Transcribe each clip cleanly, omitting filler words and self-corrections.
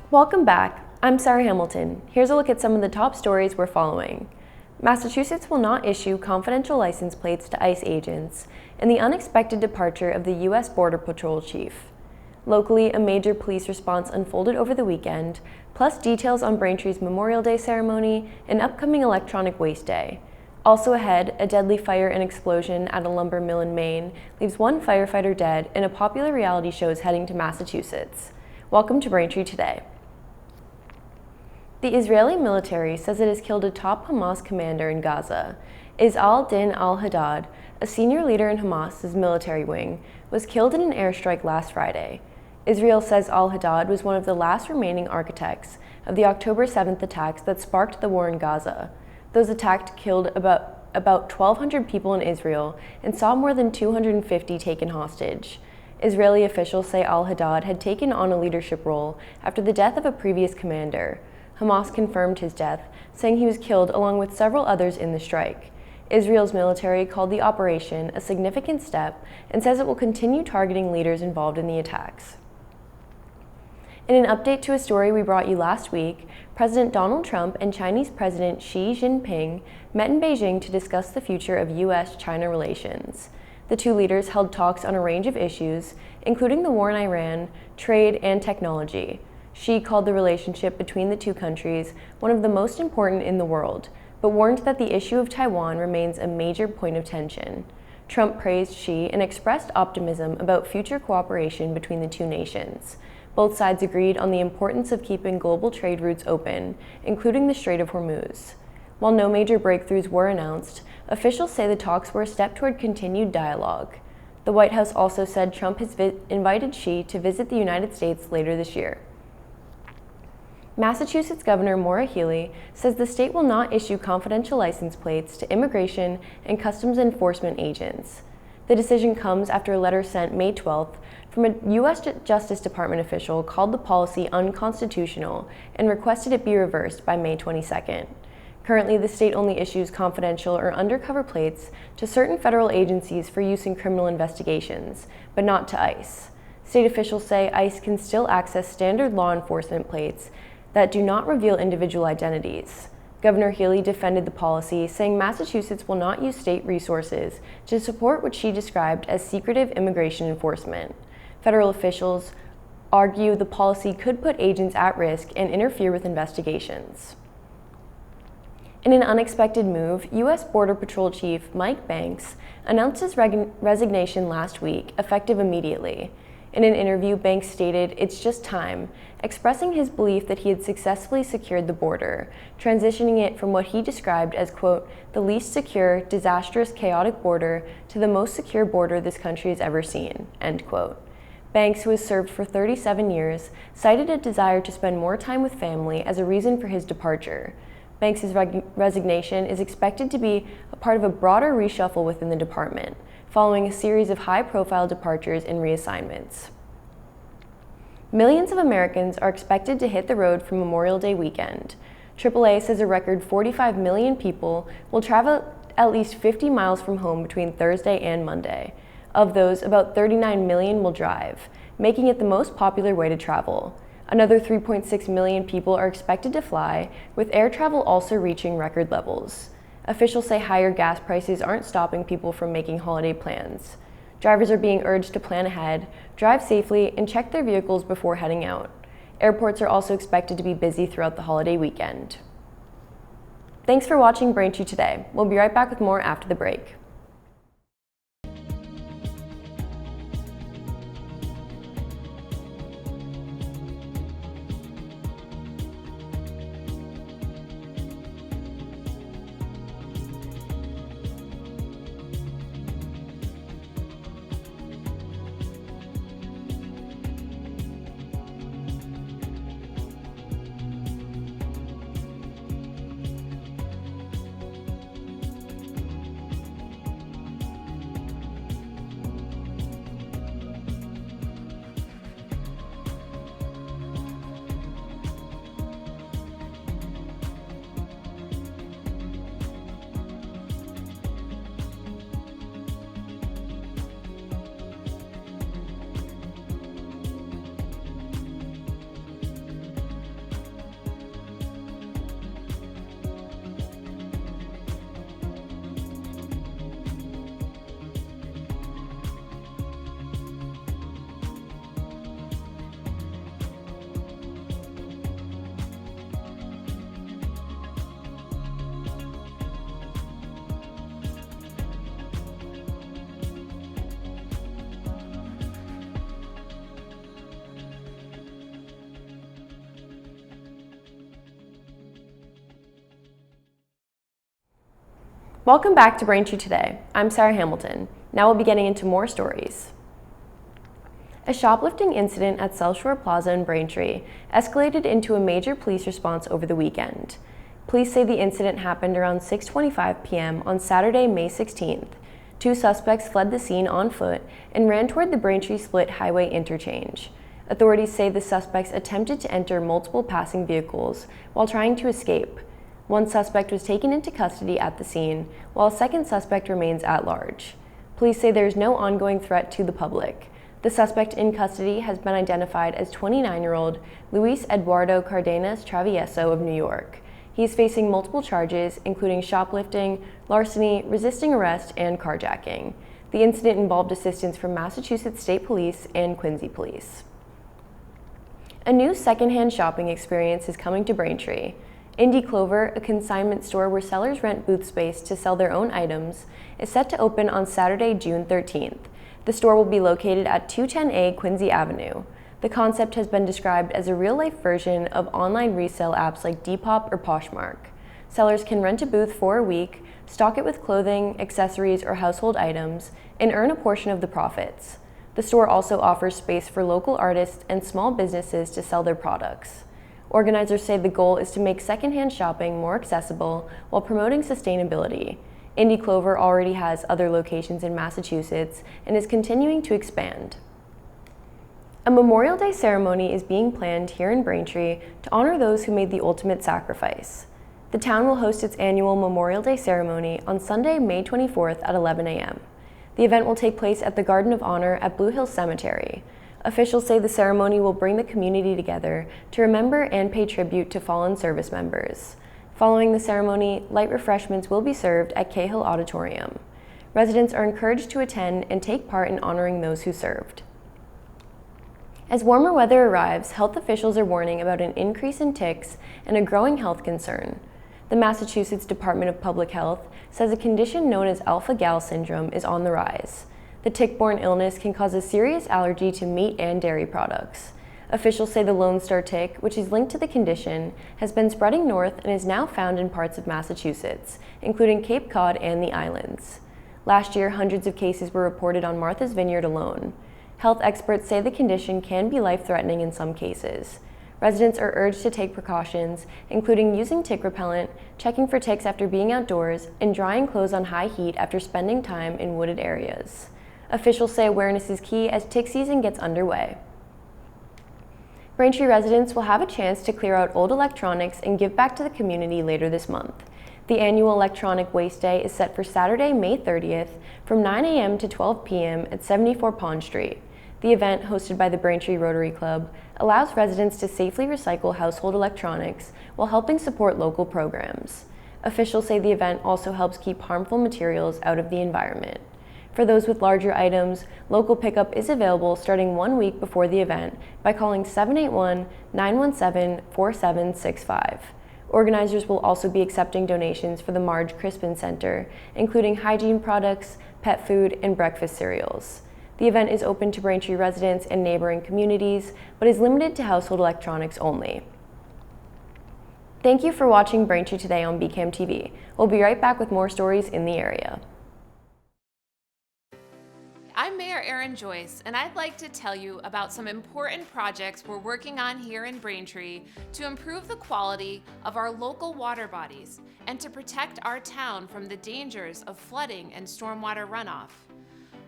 Welcome back. I'm Sarah Hamilton. Here's a look at some of the top stories we're following. Massachusetts will not issue confidential license plates to ICE agents, and the unexpected departure of the U.S. Border Patrol chief. Locally, a major police response unfolded over the weekend, plus details on Braintree's Memorial Day ceremony and upcoming Electronic Waste Day. Also ahead, a deadly fire and explosion at a lumber mill in Maine leaves one firefighter dead, and a popular reality show is heading to Massachusetts. Welcome to Braintree Today. The Israeli military says it has killed a top Hamas commander in Gaza. Is al-Din al-Haddad, a senior leader in Hamas's military wing, was killed in an airstrike last Friday. Israel says al-Haddad was one of the last remaining architects of the October 7th attacks that sparked the war in Gaza. Those attacks killed about 1,200 people in Israel and saw more than 250 taken hostage. Israeli officials say al-Haddad had taken on a leadership role after the death of a previous commander. Hamas confirmed his death, saying he was killed along with several others in the strike. Israel's military called the operation a significant step and says it will continue targeting leaders involved in the attacks. In an update to a story we brought you last week, President Donald Trump and Chinese President Xi Jinping met in Beijing to discuss the future of U.S.-China relations. The two leaders held talks on a range of issues, including the war in Iran, trade, and technology. Xi called the relationship between the two countries one of the most important in the world, but warned that the issue of Taiwan remains a major point of tension. Trump praised Xi and expressed optimism about future cooperation between the two nations. Both sides agreed on the importance of keeping global trade routes open, including the Strait of Hormuz. While no major breakthroughs were announced, officials say the talks were a step toward continued dialogue. The White House also said Trump has invited Xi to visit the United States later this year. Massachusetts Governor Maura Healey says the state will not issue confidential license plates to immigration and customs enforcement agents. The decision comes after a letter sent May 12th from a U.S. Justice Department official called the policy unconstitutional and requested it be reversed by May 22nd. Currently, the state only issues confidential or undercover plates to certain federal agencies for use in criminal investigations, but not to ICE. State officials say ICE can still access standard law enforcement plates that do not reveal individual identities. Governor Healey defended the policy, saying Massachusetts will not use state resources to support what she described as secretive immigration enforcement. Federal officials argue the policy could put agents at risk and interfere with investigations. In an unexpected move, U.S. Border Patrol Chief Mike Banks announced his resignation last week, effective immediately. In an interview, Banks stated, "It's just time," expressing his belief that he had successfully secured the border, transitioning it from what he described as, quote, "the least secure, disastrous, chaotic border to the most secure border this country has ever seen," end quote. Banks, who has served for 37 years, cited a desire to spend more time with family as a reason for his departure. Banks' resignation is expected to be a part of a broader reshuffle within the department, following a series of high-profile departures and reassignments. Millions of Americans are expected to hit the road for Memorial Day weekend. AAA says a record 45 million people will travel at least 50 miles from home between Thursday and Monday. Of those, about 39 million will drive, making it the most popular way to travel. Another 3.6 million people are expected to fly, with air travel also reaching record levels. Officials say higher gas prices aren't stopping people from making holiday plans. Drivers are being urged to plan ahead, drive safely, and check their vehicles before heading out. Airports are also expected to be busy throughout the holiday weekend. Thanks for watching Braintree Today. We'll be right back with more after the break. Welcome back to Braintree Today. I'm Sarah Hamilton. Now we'll be getting into more stories. A shoplifting incident at South Shore Plaza in Braintree escalated into a major police response over the weekend. Police say the incident happened around 6:25 p.m. on Saturday, May 16th. Two suspects fled the scene on foot and ran toward the Braintree Split Highway interchange. Authorities say the suspects attempted to enter multiple passing vehicles while trying to escape. One suspect was taken into custody at the scene, while a second suspect remains at large. Police say there is no ongoing threat to the public. The suspect in custody has been identified as 29-year-old Luis Eduardo Cardenas Travieso of New York. He is facing multiple charges, including shoplifting, larceny, resisting arrest, and carjacking. The incident involved assistance from Massachusetts State Police and Quincy Police. A new secondhand shopping experience is coming to Braintree. Indie Clover, a consignment store where sellers rent booth space to sell their own items, is set to open on Saturday, June 13th. The store will be located at 210A Quincy Avenue. The concept has been described as a real-life version of online resale apps like Depop or Poshmark. Sellers can rent a booth for a week, stock it with clothing, accessories, or household items, and earn a portion of the profits. The store also offers space for local artists and small businesses to sell their products. Organizers say the goal is to make secondhand shopping more accessible while promoting sustainability. Indie Clover already has other locations in Massachusetts and is continuing to expand. A Memorial Day ceremony is being planned here in Braintree to honor those who made the ultimate sacrifice. The town will host its annual Memorial Day ceremony on Sunday, May 24th at 11 a.m. The event will take place at the Garden of Honor at Blue Hill Cemetery. Officials say the ceremony will bring the community together to remember and pay tribute to fallen service members. Following the ceremony, light refreshments will be served at Cahill Auditorium. Residents are encouraged to attend and take part in honoring those who served. As warmer weather arrives, health officials are warning about an increase in ticks and a growing health concern. The Massachusetts Department of Public Health says a condition known as alpha-gal syndrome is on the rise. The tick-borne illness can cause a serious allergy to meat and dairy products. Officials say the Lone Star tick, which is linked to the condition, has been spreading north and is now found in parts of Massachusetts, including Cape Cod and the islands. Last year, hundreds of cases were reported on Martha's Vineyard alone. Health experts say the condition can be life-threatening in some cases. Residents are urged to take precautions, including using tick repellent, checking for ticks after being outdoors, and drying clothes on high heat after spending time in wooded areas. Officials say awareness is key as tick season gets underway. Braintree residents will have a chance to clear out old electronics and give back to the community later this month. The annual Electronic Waste Day is set for Saturday, May 30th from 9 a.m. to 12 p.m. at 74 Pond Street. The event, hosted by the Braintree Rotary Club, allows residents to safely recycle household electronics while helping support local programs. Officials say the event also helps keep harmful materials out of the environment. For those with larger items, local pickup is available starting 1 week before the event by calling 781-917-4765. Organizers will also be accepting donations for the Marge Crispin Center, including hygiene products, pet food, and breakfast cereals. The event is open to Braintree residents and neighboring communities, but is limited to household electronics only. Thank you for watching Braintree Today on BCAM TV. We'll be right back with more stories in the area. I'm Mayor Erin Joyce, and I'd like to tell you about some important projects we're working on here in Braintree to improve the quality of our local water bodies and to protect our town from the dangers of flooding and stormwater runoff.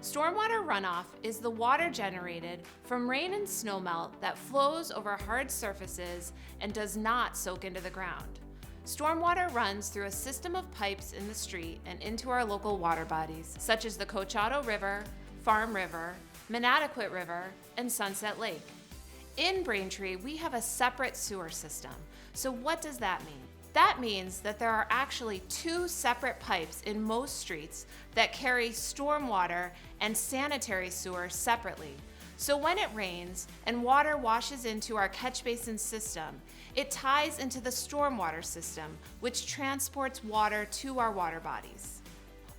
Stormwater runoff is the water generated from rain and snowmelt that flows over hard surfaces and does not soak into the ground. Stormwater runs through a system of pipes in the street and into our local water bodies, such as the Coachado River, Farm River, Manatequit River, and Sunset Lake. In Braintree, we have a separate sewer system. So what does that mean? That means that there are actually two separate pipes in most streets that carry stormwater and sanitary sewer separately. So when it rains and water washes into our catch basin system, it ties into the stormwater system, which transports water to our water bodies.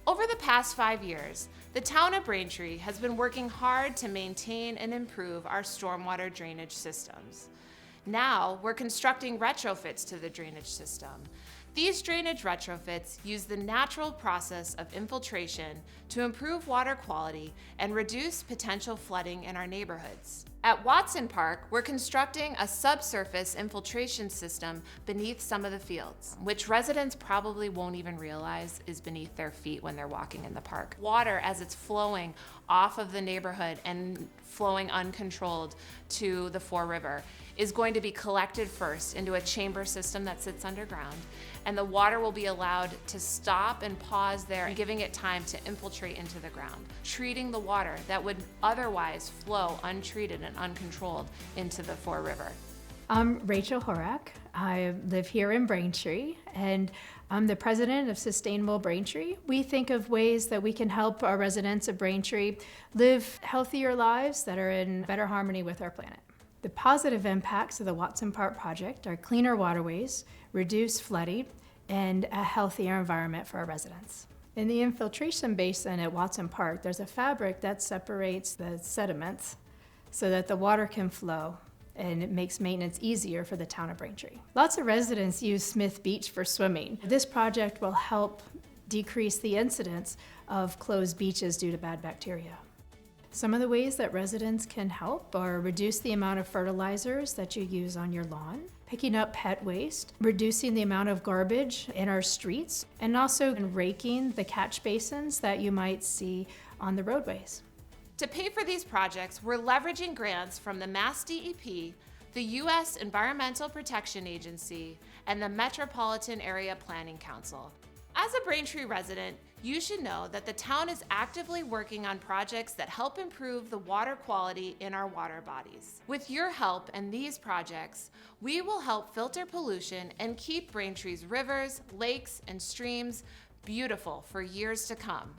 Over the past 5 years, the town of Braintree has been working hard to maintain and improve our stormwater drainage systems. Now, we're constructing retrofits to the drainage system. These drainage retrofits use the natural process of infiltration to improve water quality and reduce potential flooding in our neighborhoods. At Watson Park, we're constructing a subsurface infiltration system beneath some of the fields, which residents probably won't even realize is beneath their feet when they're walking in the park. Water, as it's flowing off of the neighborhood and flowing uncontrolled to the Fore River, is going to be collected first into a chamber system that sits underground, and the water will be allowed to stop and pause there, giving it time to infiltrate into the ground, treating the water that would otherwise flow untreated and uncontrolled into the Fore River. I'm Rachel Horak. I live here in Braintree, and I'm the president of Sustainable Braintree. We think of ways that we can help our residents of Braintree live healthier lives that are in better harmony with our planet. The positive impacts of the Watson Park project are cleaner waterways, reduced flooding, and a healthier environment for our residents. In the infiltration basin at Watson Park, there's a fabric that separates the sediments so that the water can flow, and it makes maintenance easier for the town of Braintree. Lots of residents use Smith Beach for swimming. This project will help decrease the incidence of closed beaches due to bad bacteria. Some of the ways that residents can help are reduce the amount of fertilizers that you use on your lawn, picking up pet waste, reducing the amount of garbage in our streets, and also raking the catch basins that you might see on the roadways. To pay for these projects, we're leveraging grants from the Mass DEP, the U.S. Environmental Protection Agency, and the Metropolitan Area Planning Council. As a Braintree resident, you should know that the town is actively working on projects that help improve the water quality in our water bodies. With your help and these projects, we will help filter pollution and keep Braintree's rivers, lakes, and streams beautiful for years to come.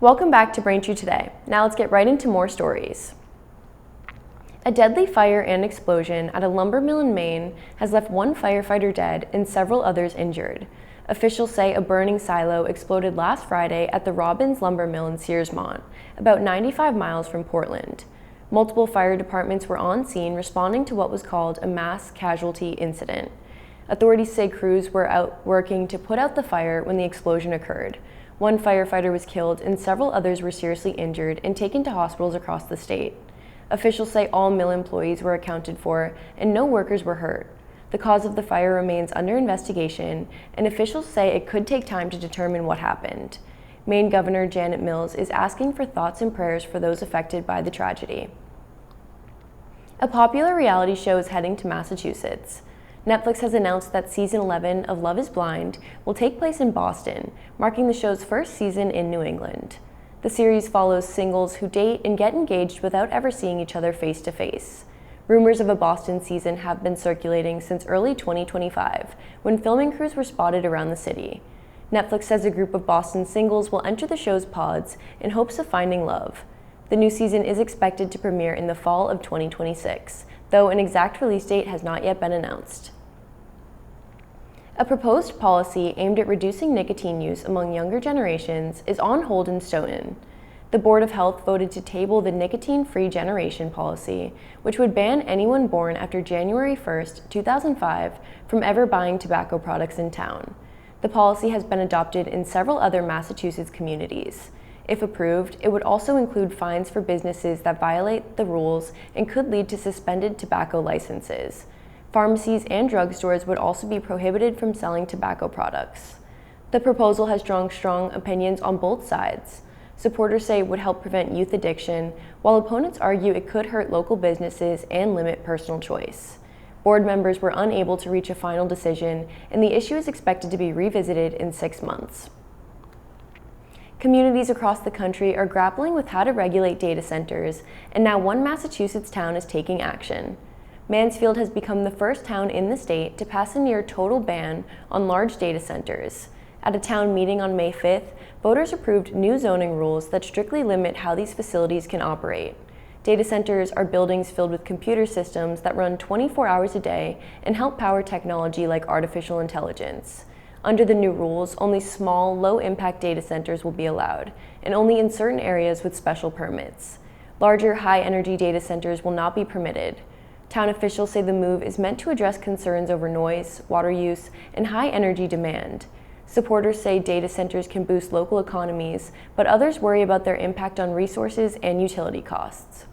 Welcome back to Braintree Today. Now let's get right into more stories. A deadly fire and explosion at a lumber mill in Maine has left one firefighter dead and several others injured. Officials say a burning silo exploded last Friday at the Robbins Lumber Mill in Searsmont, about 95 miles from Portland. Multiple fire departments were on scene responding to what was called a mass casualty incident. Authorities say crews were out working to put out the fire when the explosion occurred. One firefighter was killed and several others were seriously injured and taken to hospitals across the state. Officials say all mill employees were accounted for and no workers were hurt. The cause of the fire remains under investigation, and officials say it could take time to determine what happened. Maine Governor Janet Mills is asking for thoughts and prayers for those affected by the tragedy. A popular reality show is heading to Massachusetts. Netflix has announced that season 11 of Love is Blind will take place in Boston, marking the show's first season in New England. The series follows singles who date and get engaged without ever seeing each other face to face. Rumors of a Boston season have been circulating since early 2025, when filming crews were spotted around the city. Netflix says a group of Boston singles will enter the show's pods in hopes of finding love. The new season is expected to premiere in the fall of 2026, though an exact release date has not yet been announced. A proposed policy aimed at reducing nicotine use among younger generations is on hold in Stoughton. The Board of Health voted to table the nicotine-free generation policy, which would ban anyone born after January 1, 2005, from ever buying tobacco products in town. The policy has been adopted in several other Massachusetts communities. If approved, it would also include fines for businesses that violate the rules and could lead to suspended tobacco licenses. Pharmacies and drugstores would also be prohibited from selling tobacco products. The proposal has drawn strong opinions on both sides. Supporters say it would help prevent youth addiction, while opponents argue it could hurt local businesses and limit personal choice. Board members were unable to reach a final decision, and the issue is expected to be revisited in 6 months. Communities across the country are grappling with how to regulate data centers, and now one Massachusetts town is taking action. Mansfield has become the first town in the state to pass a near total ban on large data centers. At a town meeting on May 5th, voters approved new zoning rules that strictly limit how these facilities can operate. Data centers are buildings filled with computer systems that run 24 hours a day and help power technology like artificial intelligence. Under the new rules, only small, low-impact data centers will be allowed, and only in certain areas with special permits. Larger, high-energy data centers will not be permitted. Town officials say the move is meant to address concerns over noise, water use, and high energy demand. Supporters say data centers can boost local economies, but others worry about their impact on resources and utility costs.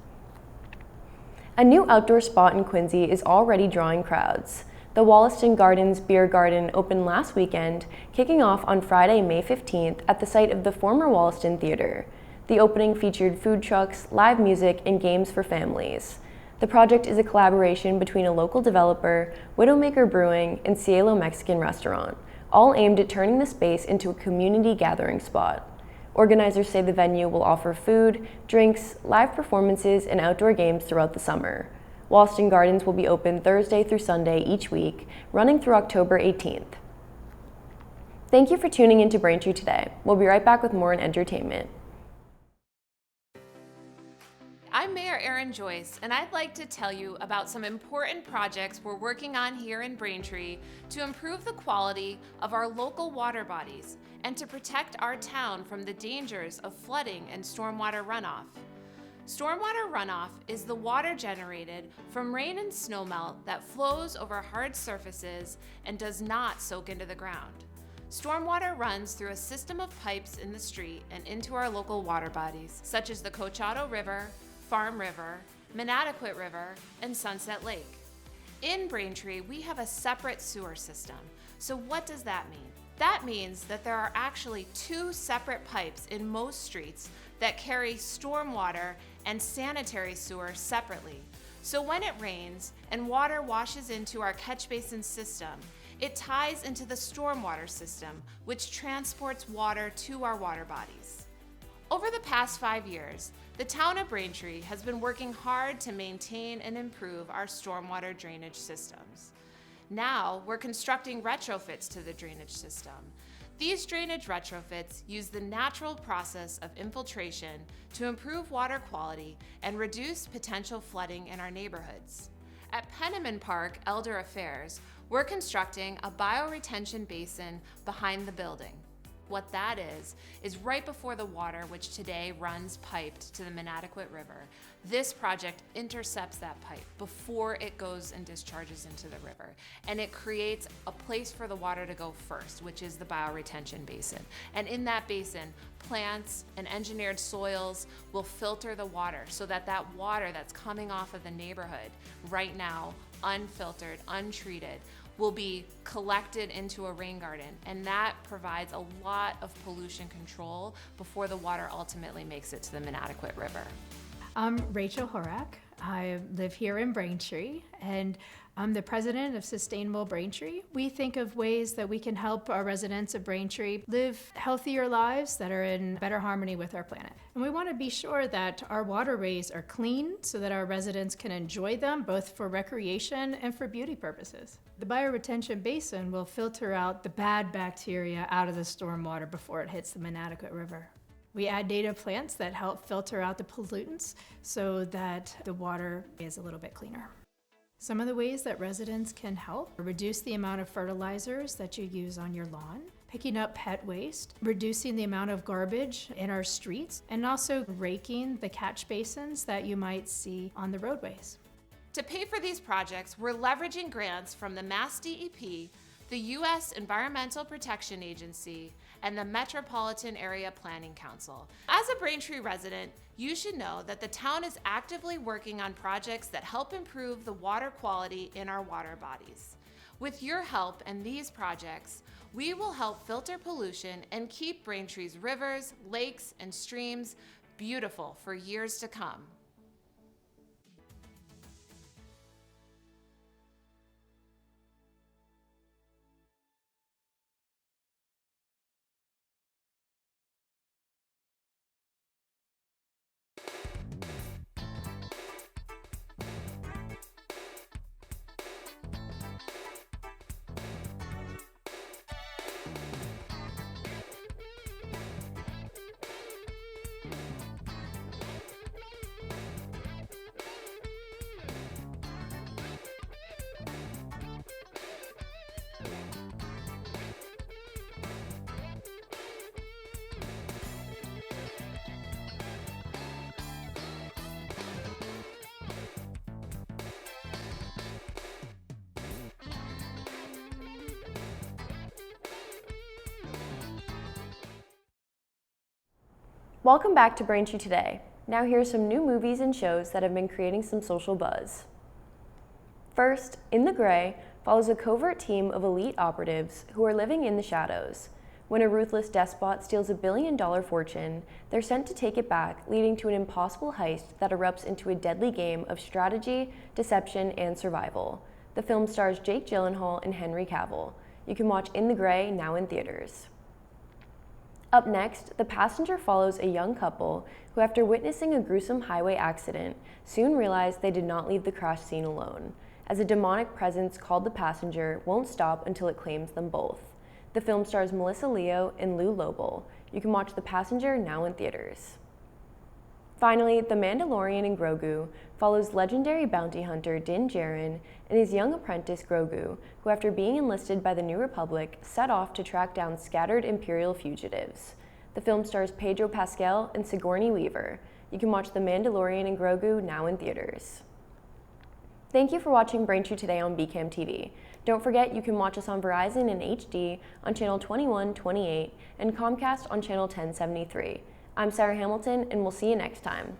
A new outdoor spot in Quincy is already drawing crowds. The Wollaston Gardens Beer Garden opened last weekend, kicking off on Friday, May 15th at the site of the former Wollaston Theater. The opening featured food trucks, live music, and games for families. The project is a collaboration between a local developer, Widowmaker Brewing, and Cielo Mexican Restaurant, all aimed at turning the space into a community gathering spot. Organizers say the venue will offer food, drinks, live performances, and outdoor games throughout the summer. Wollaston Gardens will be open Thursday through Sunday each week, running through October 18th. Thank you for tuning into Braintree Today. We'll be right back with more in entertainment. I'm Mayor Erin Joyce, and I'd like to tell you about some important projects we're working on here in Braintree to improve the quality of our local water bodies and to protect our town from the dangers of flooding and stormwater runoff. Stormwater runoff is the water generated from rain and snowmelt that flows over hard surfaces and does not soak into the ground. Stormwater runs through a system of pipes in the street and into our local water bodies, such as the Cochado River, Farm River, Manatequit River, and Sunset Lake. In Braintree, we have a separate sewer system. So what does that mean? That means that there are actually two separate pipes in most streets that carry stormwater and sanitary sewer separately. So when it rains and water washes into our catch basin system, it ties into the stormwater system, which transports water to our water bodies. Over the past 5 years, the town of Braintree has been working hard to maintain and improve our stormwater drainage systems. Now, we're constructing retrofits to the drainage system. These drainage retrofits use the natural process of infiltration to improve water quality and reduce potential flooding in our neighborhoods. At Penniman Park Elder Affairs, we're constructing a bioretention basin behind the building. What that is right before the water, which today runs piped to the Manatequit River. This project intercepts that pipe before it goes and discharges into the river. And it creates a place for the water to go first, which is the bioretention basin. And in that basin, plants and engineered soils will filter the water so that that water that's coming off of the neighborhood right now, unfiltered, untreated, will be collected into a rain garden, and that provides a lot of pollution control before the water ultimately makes it to the Manatequit River. I'm Rachel Horak. I live here in Braintree, and I'm the president of Sustainable Braintree. We think of ways that we can help our residents of Braintree live healthier lives that are in better harmony with our planet. And we want to be sure that our waterways are clean so that our residents can enjoy them both for recreation and for beauty purposes. The bioretention basin will filter out the bad bacteria out of the stormwater before it hits the Manatequit River. We add native plants that help filter out the pollutants so that the water is a little bit cleaner. Some of the ways that residents can help are reduce the amount of fertilizers that you use on your lawn, picking up pet waste, reducing the amount of garbage in our streets, and also raking the catch basins that you might see on the roadways. To pay for these projects, we're leveraging grants from the Mass DEP, the U.S. Environmental Protection Agency, and the Metropolitan Area Planning Council. As a Braintree resident, you should know that the town is actively working on projects that help improve the water quality in our water bodies. With your help and these projects, we will help filter pollution and keep Braintree's rivers, lakes, and streams beautiful for years to come. Welcome back to Braintree Today. Now here are some new movies and shows that have been creating some social buzz. First, In the Gray follows a covert team of elite operatives who are living in the shadows. When a ruthless despot steals $1 billion fortune, they're sent to take it back, leading to an impossible heist that erupts into a deadly game of strategy, deception, and survival. The film stars Jake Gyllenhaal and Henry Cavill. You can watch In the Gray now in theaters. Up next, The Passenger follows a young couple who, after witnessing a gruesome highway accident, soon realize they did not leave the crash scene alone, as a demonic presence called the Passenger won't stop until it claims them both. The film stars Melissa Leo and Lou Lobel. You can watch The Passenger now in theaters. Finally, The Mandalorian and Grogu follows legendary bounty hunter Din Djarin and his young apprentice Grogu, who, after being enlisted by the New Republic, set off to track down scattered Imperial fugitives. The film stars Pedro Pascal and Sigourney Weaver. You can watch The Mandalorian and Grogu now in theaters. Thank you for watching Braintree Today on BCAM TV. Don't forget you can watch us on Verizon in HD on channel 2128 and Comcast on channel 1073. I'm Sarah Hamilton, and we'll see you next time.